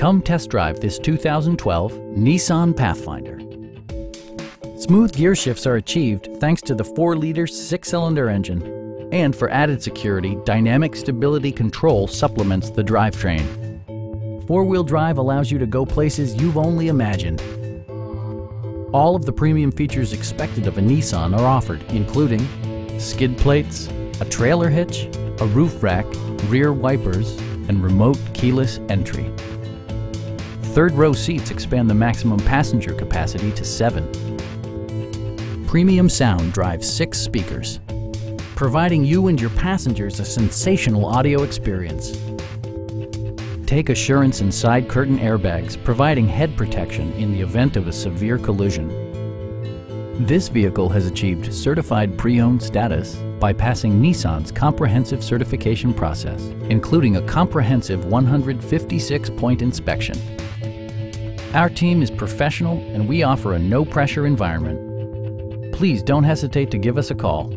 Come test drive this 2012 Nissan Pathfinder. Smooth gear shifts are achieved thanks to the 4-liter 6-cylinder engine. And for added security, dynamic stability control supplements the drivetrain. 4-wheel drive allows you to go places you've only imagined. All of the premium features expected of a Nissan are offered, including skid plates, a trailer hitch, a roof rack, rear wipers, and remote keyless entry. Third-row seats expand the maximum passenger capacity to 7. Premium sound drives 6 speakers, providing you and your passengers a sensational audio experience. Take assurance in side curtain airbags, providing head protection in the event of a severe collision. This vehicle has achieved certified pre-owned status by passing Nissan's comprehensive certification process, including a comprehensive 156-point inspection. Our team is professional and we offer a no-pressure environment. Please don't hesitate to give us a call.